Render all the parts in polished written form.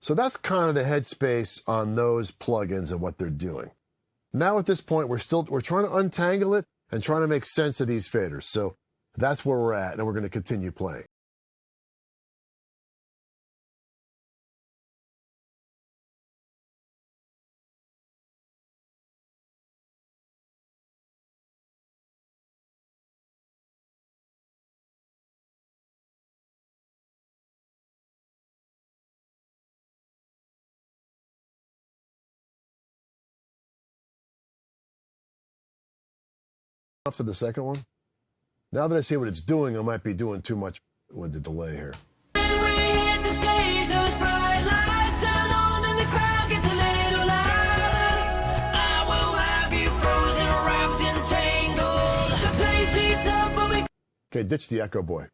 So that's kind of the headspace on those plugins and what they're doing. Now at this point, we're trying to untangle it and trying to make sense of these faders. So that's where we're at, and we're going to continue playing. Off to the second one. Now that I see what it's doing, I might be doing too much with the delay here. Okay, ditch the Echo Boy.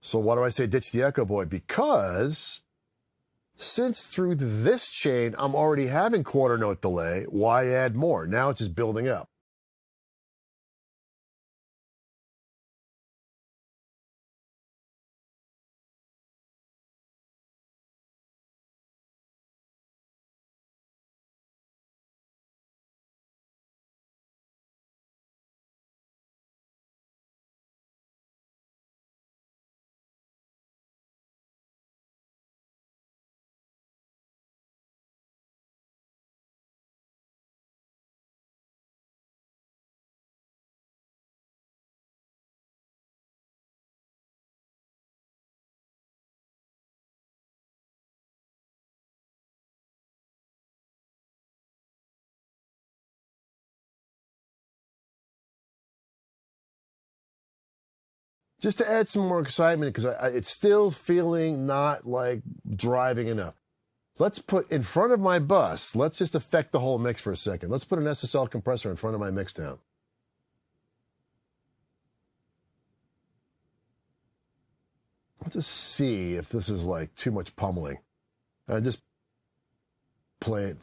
So why do I say ditch the Echo Boy? Because since through this chain I'm already having quarter note delay, why add more? Now it's just building up. Just to add some more excitement, because it's still feeling not like driving enough. Let's put in front of my bus, let's just affect the whole mix for a second. Let's put an SSL compressor in front of my mix down. I'll just see if this is like too much pummeling. Just play it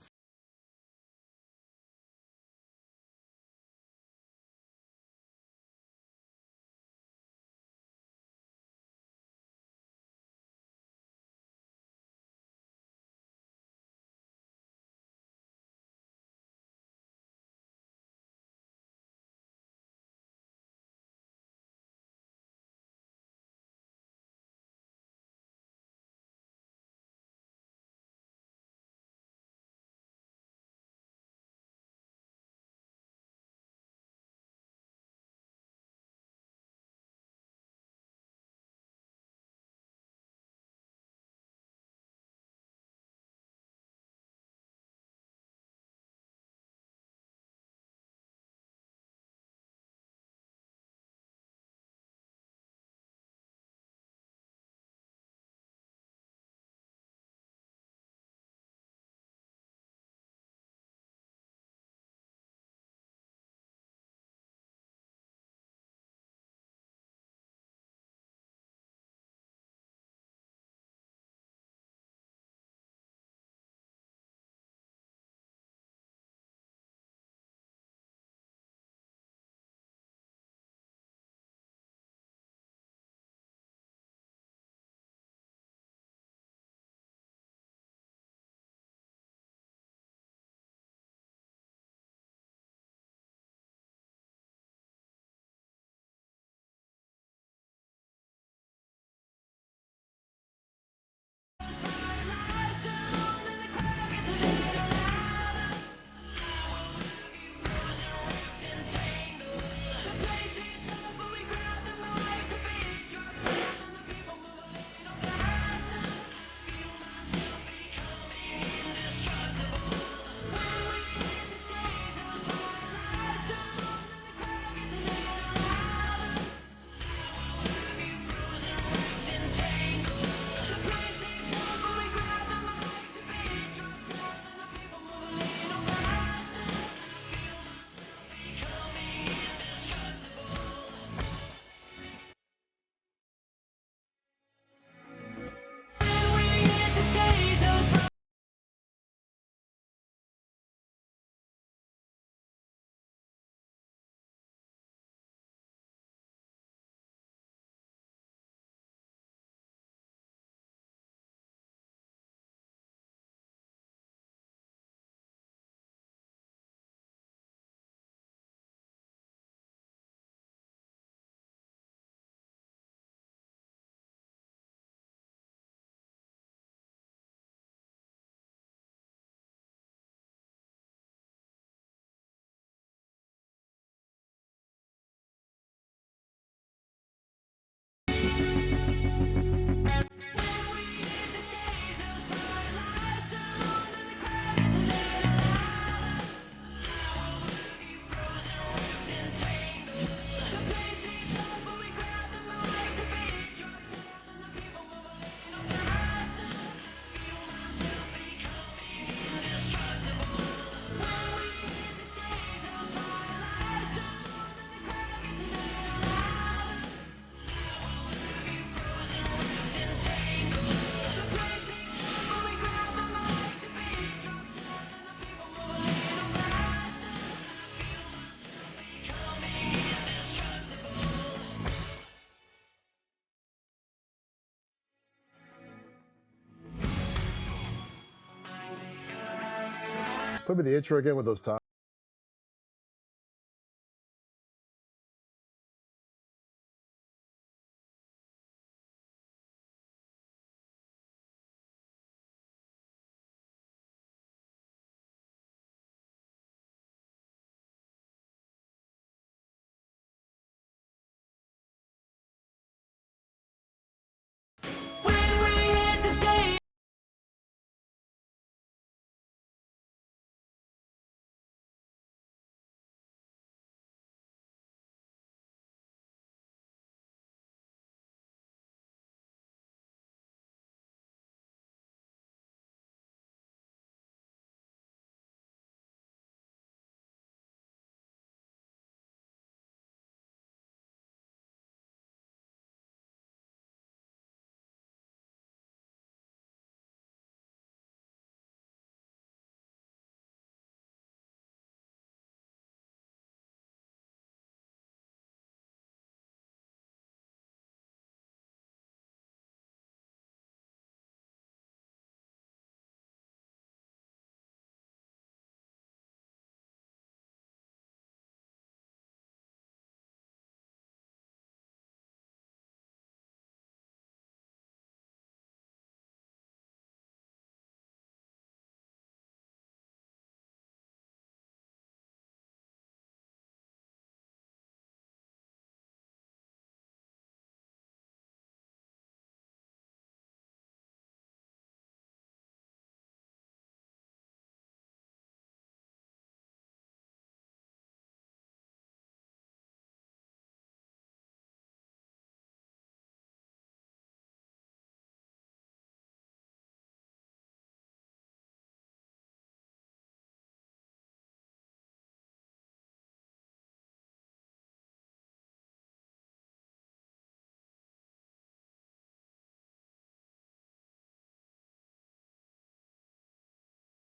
Play me the intro again with those tops.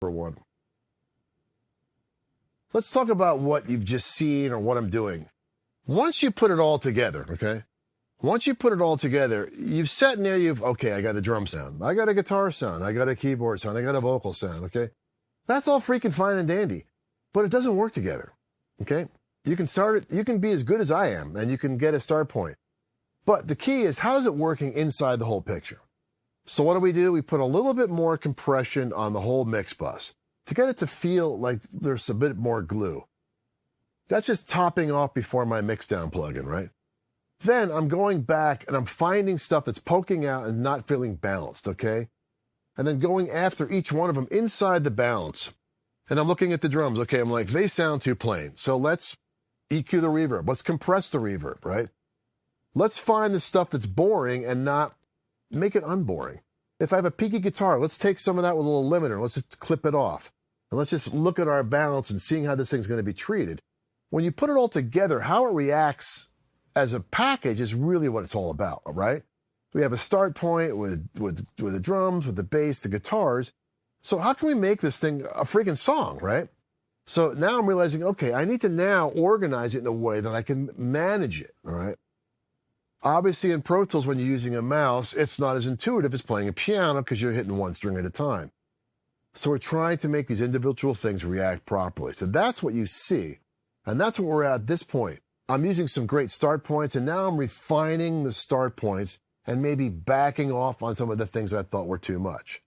For one. Let's talk about what you've just seen or what I'm doing. Once you put it all together, okay? Once you put it all together, you've sat in there, okay, I got a drum sound. I got a guitar sound. I got a keyboard sound. I got a vocal sound, okay? That's all freaking fine and dandy, but it doesn't work together, okay? You can start it, you can be as good as I am, and you can get a start point. But the key is, how is it working inside the whole picture? So what do? We put a little bit more compression on the whole mix bus to get it to feel like there's a bit more glue. That's just topping off before my mixdown plugin, right? Then I'm going back and I'm finding stuff that's poking out and not feeling balanced, okay? And then going after each one of them inside the balance. And I'm looking at the drums, okay? I'm like, they sound too plain. So let's EQ the reverb. Let's compress the reverb, right? Let's find the stuff that's boring and not make it unboring. If I have a peaky guitar, let's take some of that with a little limiter. Let's just clip it off. And let's just look at our balance and seeing how this thing's going to be treated. When you put it all together, how it reacts as a package is really what it's all about, right? We have a start point with the drums, with the bass, the guitars. So how can we make this thing a freaking song, right? So now I'm realizing, okay, I need to now organize it in a way that I can manage it, all right? Obviously, in Pro Tools, when you're using a mouse, it's not as intuitive as playing a piano because you're hitting one string at a time. So we're trying to make these individual things react properly. So that's what you see. And that's what we're at this point. I'm using some great start points, and now I'm refining the start points and maybe backing off on some of the things I thought were too much.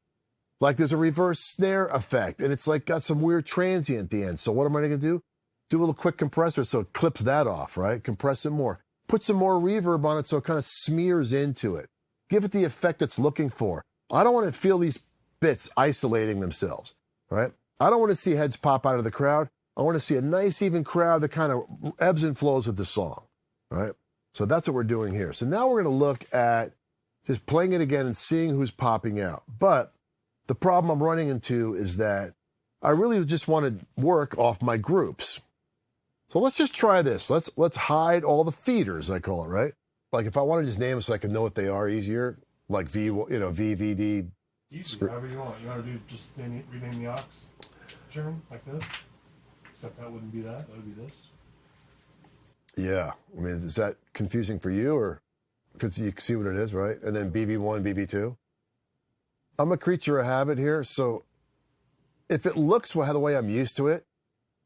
Like there's a reverse snare effect, and it's like got some weird transient at the end. So what am I going to do? Do a little quick compressor so it clips that off, right? Compress it more. Put some more reverb on it so it kind of smears into it. Give it the effect it's looking for. I don't want to feel these bits isolating themselves, right? I don't want to see heads pop out of the crowd. I want to see a nice, even crowd that kind of ebbs and flows with the song, right? So that's what we're doing here. So now we're going to look at just playing it again and seeing who's popping out. But the problem I'm running into is that I really just want to work off my groups. So let's just try this. Let's hide all the feeders, I call it, right? Like if I want to just name them so I can know what they are easier, like V, V, D. Easy, however you want. You want to do just rename the aux term like this? Except that wouldn't be that. That would be this. Yeah. I mean, is that confusing for you or because you see what it is, right? And then BV1, BV2. I'm a creature of habit here, so if it looks the way I'm used to it,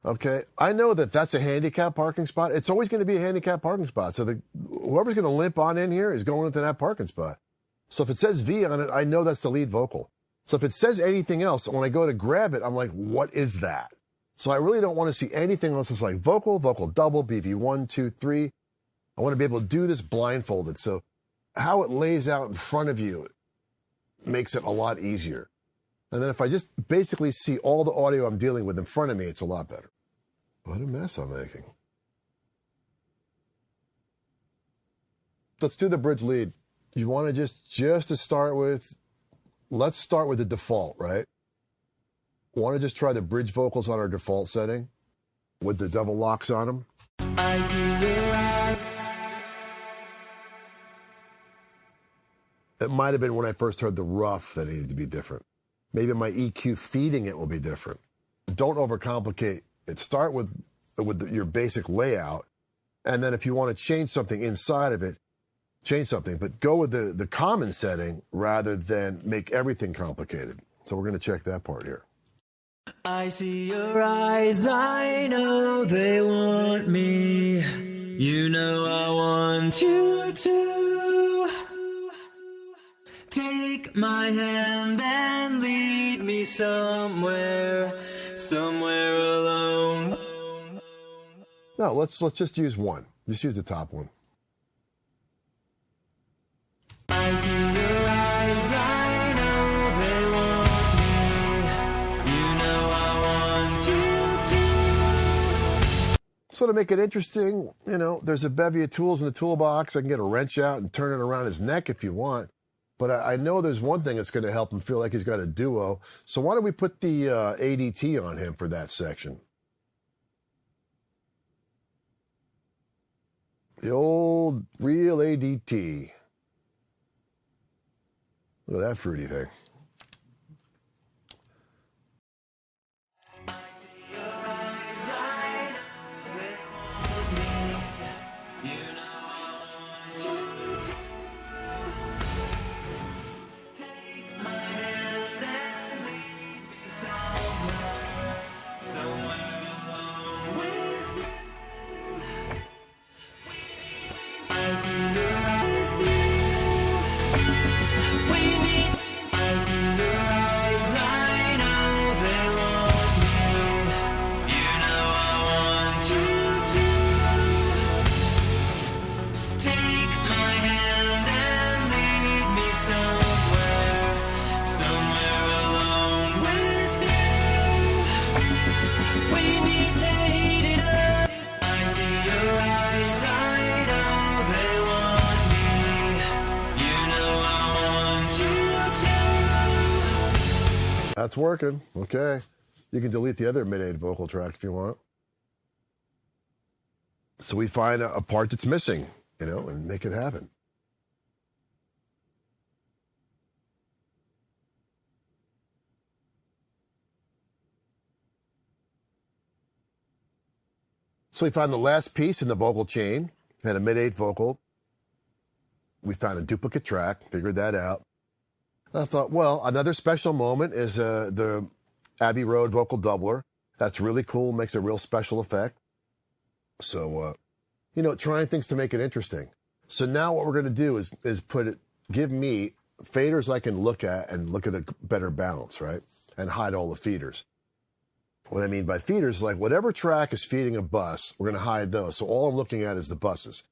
okay, I know that that's a handicap parking spot. It's always going to be a handicap parking spot. So whoever's going to limp on in here is going into that parking spot. So if it says V on it, I know that's the lead vocal. So if it says anything else, when I go to grab it, I'm like, what is that? So I really don't want to see anything else that's like vocal double, BV1, 2, 3. I want to be able to do this blindfolded. So how it lays out in front of you makes it a lot easier. And then if I just basically see all the audio I'm dealing with in front of me, it's a lot better. What a mess I'm making. Let's do the bridge lead. You want to just to start with, let's start with the default, right? Want to just try the bridge vocals on our default setting with the double locks on them? I see your eyes. It might have been when I first heard the rough that it needed to be different. Maybe my EQ feeding it will be different. Don't overcomplicate it. Start with your basic layout. And then if you want to change something inside of it, change something. But go with the common setting rather than make everything complicated. So we're going to check that part here. I see your eyes, I know they want me. You know I want you to take my hand and lead me somewhere alone. No, let's just use one. Just use the top one. I see your eyes, I know they want me. You know I want you to. So to make it interesting, there's a bevy of tools in the toolbox. I can get a wrench out and turn it around his neck if you want. But I know there's one thing that's going to help him feel like he's got a duo. So why don't we put the ADT on him for that section? The old real ADT. Look at that fruity thing. That's working. Okay. You can delete the other mid-8 vocal track if you want. So we find a part that's missing, and make it happen. So we found the last piece in the vocal chain, had a mid-8 vocal. We found a duplicate track, figured that out. I thought, well, another special moment is the Abbey Road vocal doubler. That's really cool, makes a real special effect. So, trying things to make it interesting. So now what we're going to do is give me faders I can look at and look at a better balance, right? And hide all the feeders. What I mean by feeders is like whatever track is feeding a bus, we're going to hide those. So all I'm looking at is the buses.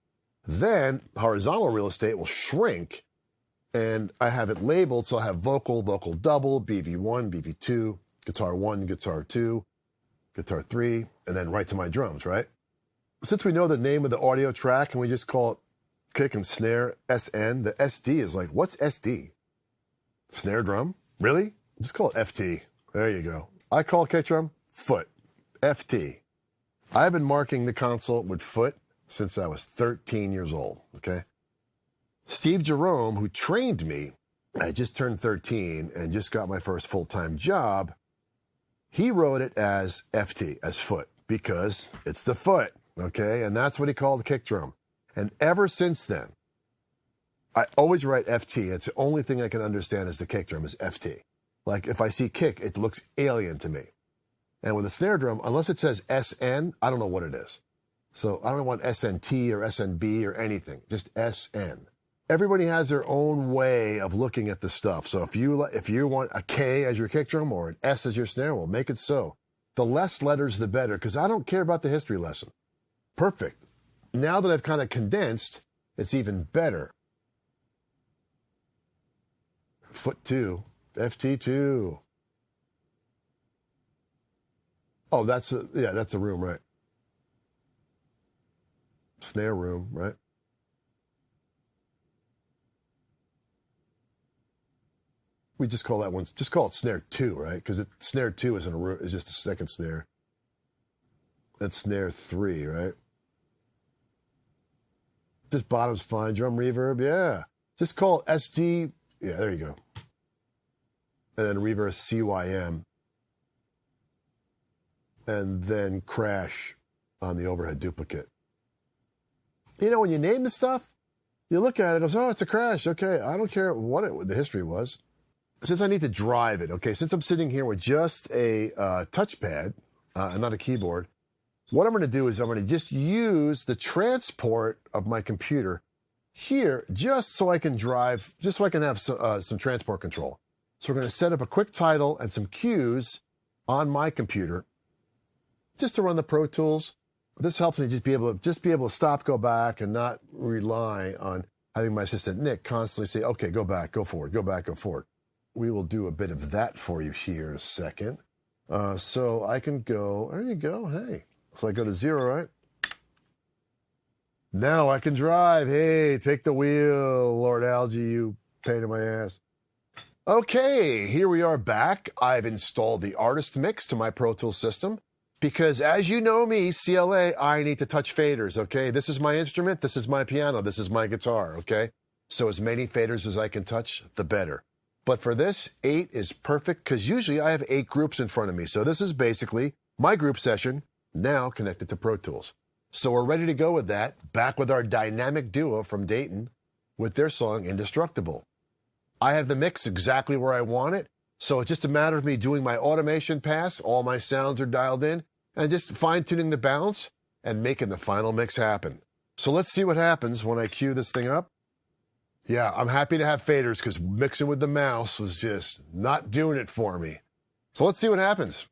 Then horizontal real estate will shrink. And I have it labeled, so I have vocal double, BV1, BV2, guitar 1, guitar 2, guitar 3, and then right to my drums, right? Since we know the name of the audio track and we just call it kick and snare SN, the SD is like, what's SD? Snare drum? Really? Just call it FT. There you go. I call kick drum foot, FT. I've been marking the console with foot since I was 13 years old, okay? Steve Jerome, who trained me, I just turned 13 and just got my first full-time job. He wrote it as FT, as foot, because it's the foot, okay? And that's what he called the kick drum. And ever since then, I always write FT. It's the only thing I can understand is the kick drum is FT. Like if I see kick, it looks alien to me. And with a snare drum, unless it says SN, I don't know what it is. So I don't want SNT or SNB or anything, just SN. Everybody has their own way of looking at the stuff. So if you want a K as your kick drum or an S as your snare, well, make it so. The less letters, the better, because I don't care about the history lesson. Perfect. Now that I've kind of condensed, it's even better. Foot 2, FT2. Oh, that's a room, right? Snare room, right? We just call that one, just call it snare 2, right? Because snare 2 isn't a room, it's just a second snare. That's snare 3, right? This bottom's fine. Drum reverb, yeah. Just call it SD. Yeah, there you go. And then reverse CYM. And then crash on the overhead duplicate. You know, when you name the stuff, you look at it and goes, oh, it's a crash. Okay, I don't care what the history was. Since I need to drive it, okay, since I'm sitting here with just a touchpad and not a keyboard, what I'm going to do is I'm going to just use the transport of my computer here just so I can drive, just so I can have some transport control. So we're going to set up a quick title and some cues on my computer just to run the Pro Tools. This helps me just be able to stop, go back, and not rely on having my assistant Nick constantly say, okay, go back, go forward, go back, go forward. We will do a bit of that for you here in a second. So I can go, there you go, hey. So I go to 0, right? Now I can drive. Hey, take the wheel, Lord Algie, you pain in my ass. Okay, here we are back. I've installed the Artist Mix to my Pro Tools system because as you know me, CLA, I need to touch faders, okay? This is my instrument, this is my piano, this is my guitar, okay? So as many faders as I can touch, the better. But for this, 8 is perfect because usually I have 8 groups in front of me. So this is basically my group session now connected to Pro Tools. So we're ready to go with that, back with our dynamic duo from Dayton with their song Indestructible. I have the mix exactly where I want it, so it's just a matter of me doing my automation pass, all my sounds are dialed in, and just fine-tuning the balance and making the final mix happen. So let's see what happens when I cue this thing up. Yeah, I'm happy to have faders because mixing with the mouse was just not doing it for me. So let's see what happens.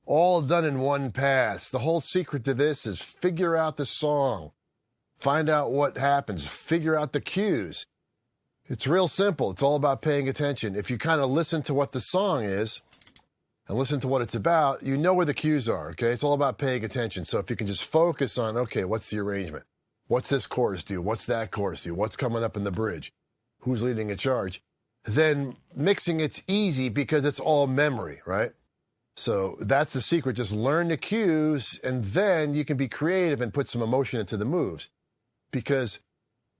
all done in one pass. The whole secret to this is figure out the song, find out what happens, figure out the cues. It's real simple. It's all about paying attention. If you kind of listen to what the song is and listen to what it's about, you know where the cues are, okay? It's all about paying attention. So if you can just focus on, okay, what's the arrangement? What's this chorus do? What's that chorus do? What's coming up in the bridge? Who's leading a charge? Then mixing it's easy because it's all memory, right? So that's the secret. Just learn the cues, and then you can be creative and put some emotion into the moves. Because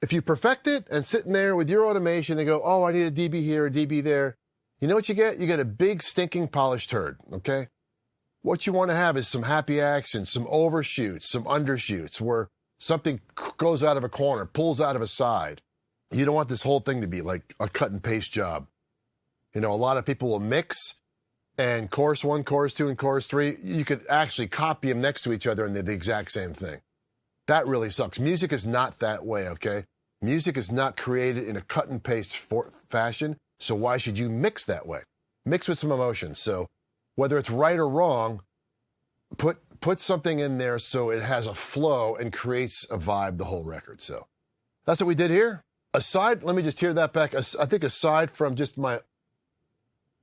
if you perfect it and sitting there with your automation and go, oh, I need a dB here, a dB there, you know what you get? You get a big stinking polished turd, okay? What you want to have is some happy actions, some overshoots, some undershoots, where something goes out of a corner, pulls out of a side. You don't want this whole thing to be like a cut and paste job. You know, a lot of people will mix, and chorus 1, chorus 2, and chorus 3, you could actually copy them next to each other and they're the exact same thing. That really sucks. Music is not that way, okay? Music is not created in a cut and paste fashion, so why should you mix that way? Mix with some emotion. So whether it's right or wrong, put something in there so it has a flow and creates a vibe the whole record. So that's what we did here. Let me just hear that back. I think aside from just my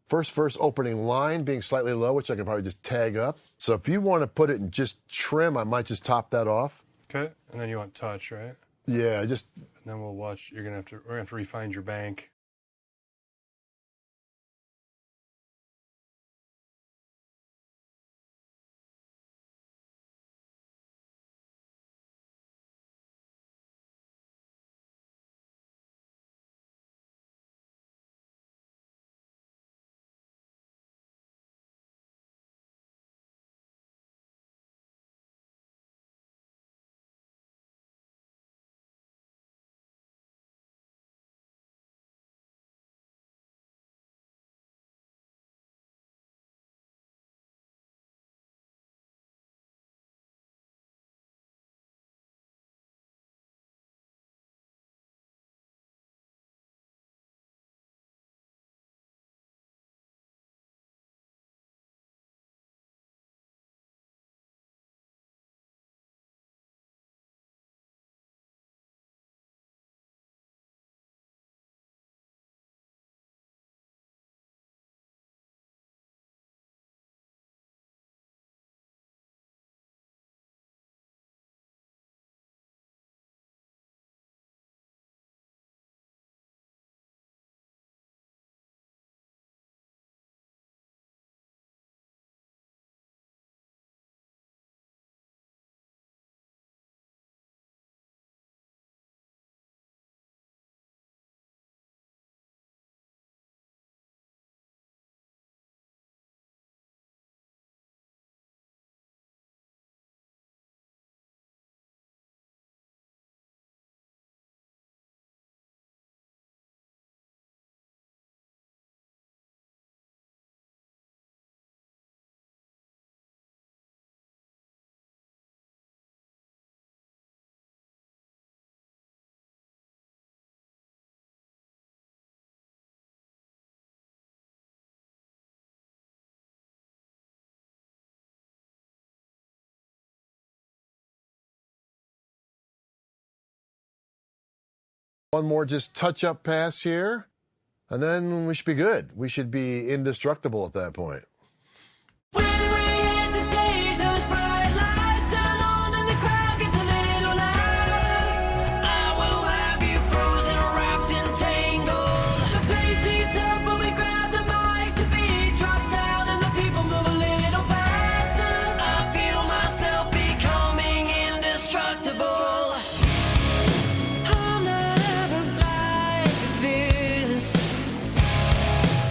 first verse opening line being slightly low, which I can probably just tag up. So if you want to put it in just trim, I might just top that off. Okay, and then you want touch, right? Yeah, just. And then we'll watch. We're gonna have to refine your bank. One more just touch-up pass here, and then we should be good. We should be indestructible at that point. When we hit the stage, those bright lights turn on and the crowd gets a little louder. I will have you frozen, wrapped and tangled. The place heats up when we grab the mics, the beat drops down and the people move a little faster. I feel myself becoming indestructible. I'm not ever like this.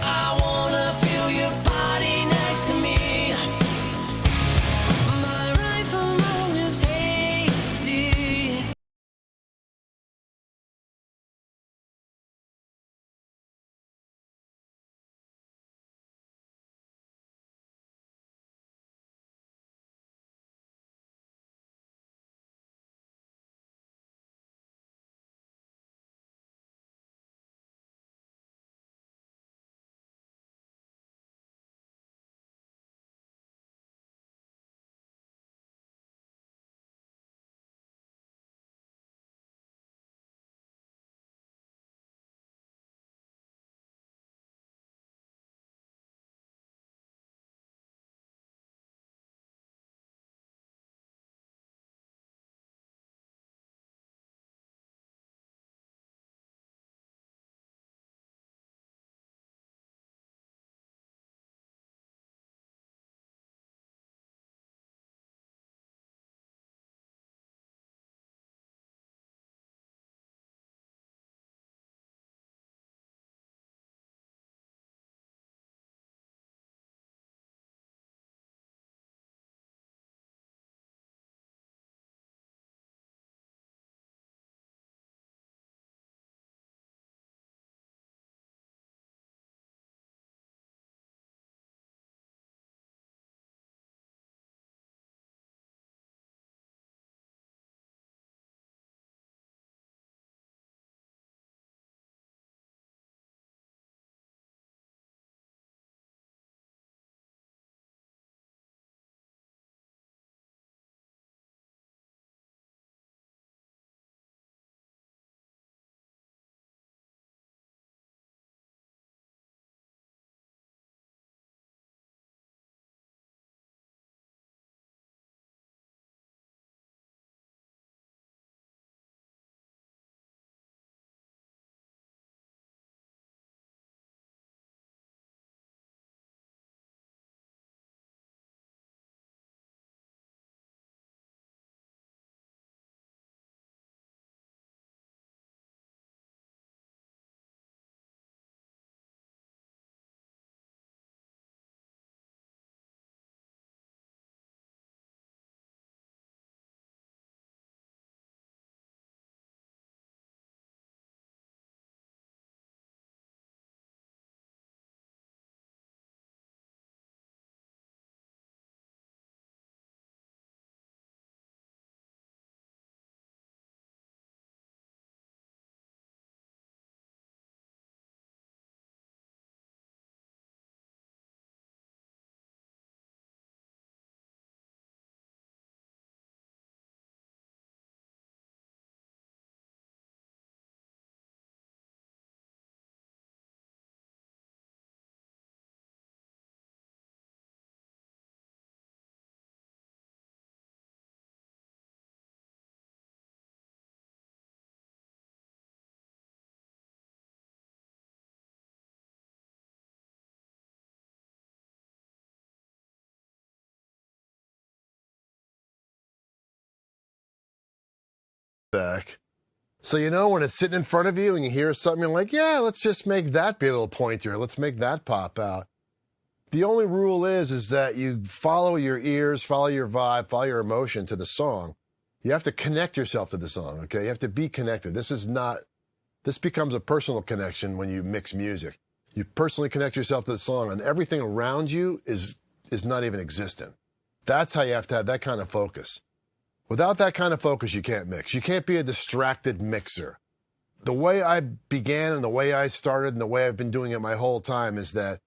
I wanna feel your body back. So, when it's sitting in front of you and you hear something, you're like, yeah, let's just make that be a little pointier. Let's make that pop out. The only rule is that you follow your ears, follow your vibe, follow your emotion to the song. You have to connect yourself to the song, okay? You have to be connected. This becomes a personal connection when you mix music. You personally connect yourself to the song, and everything around you is not even existent. That's how you have to have that kind of focus. Without that kind of focus, you can't mix. You can't be a distracted mixer. The way I began and the way I started and the way I've been doing it my whole time is that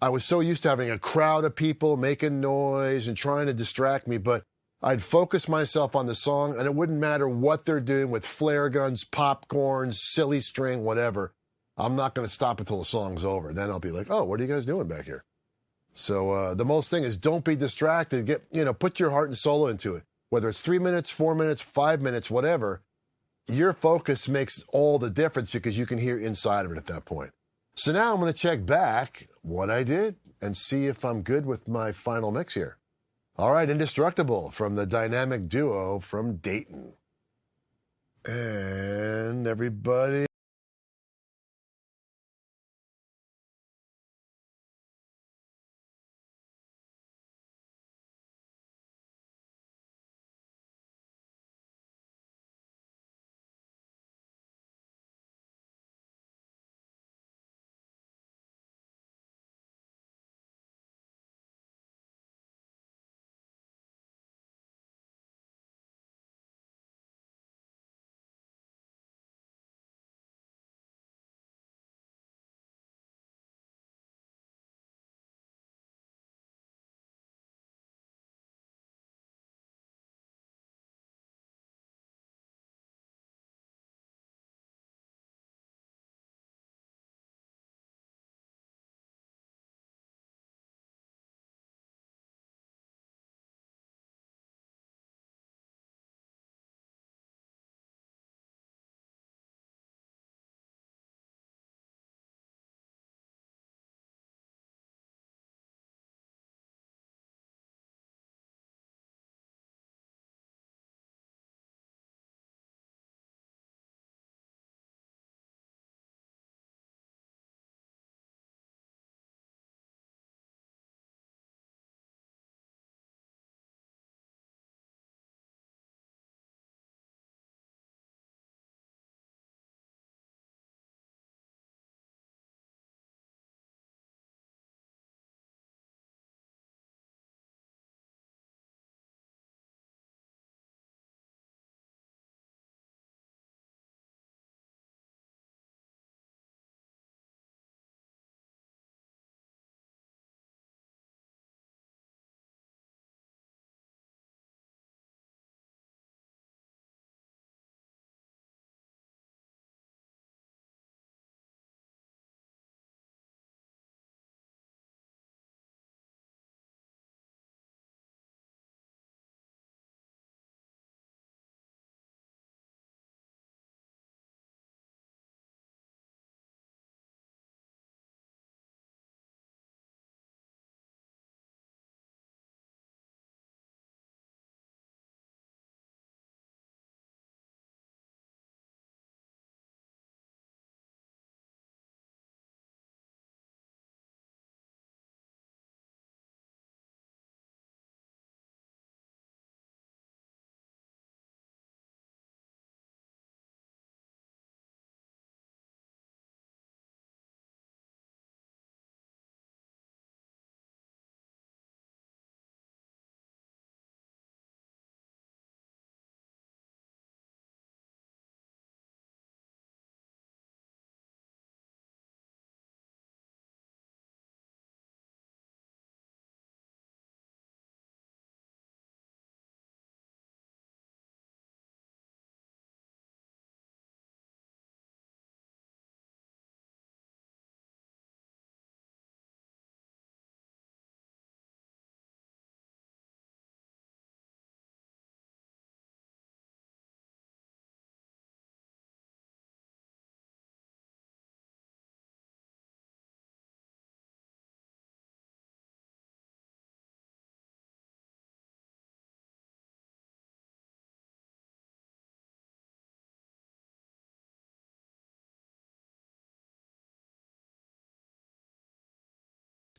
I was so used to having a crowd of people making noise and trying to distract me, but I'd focus myself on the song, and it wouldn't matter what they're doing with flare guns, popcorn, silly string, whatever. I'm not going to stop until the song's over. Then I'll be like, oh, what are you guys doing back here? So the most thing is don't be distracted. Put your heart and soul into it. Whether it's 3 minutes, 4 minutes, 5 minutes, whatever, your focus makes all the difference because you can hear inside of it at that point. So now I'm going to check back what I did and see if I'm good with my final mix here. All right, Indestructible from the dynamic duo from Dayton. And everybody...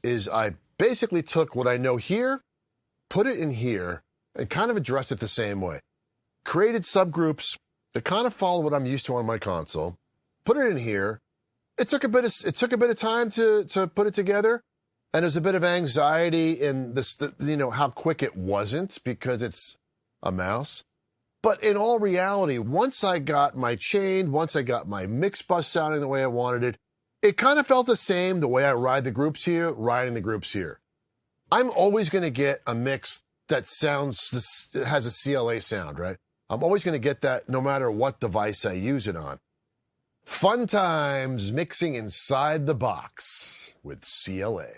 is I basically took what I know here, put it in here, and kind of addressed it the same way. Created subgroups that kind of follow what I'm used to on my console, put it in here. It took a bit of time to put it together, and there's a bit of anxiety in this, how quick it wasn't because it's a mouse. But in all reality, once I got my chain, once I got my mix bus sounding the way I wanted it, it kind of felt the same the way I ride the groups here, riding the groups here. I'm always going to get a mix that has a CLA sound, right? I'm always going to get that no matter what device I use it on. Fun times mixing inside the box with CLA.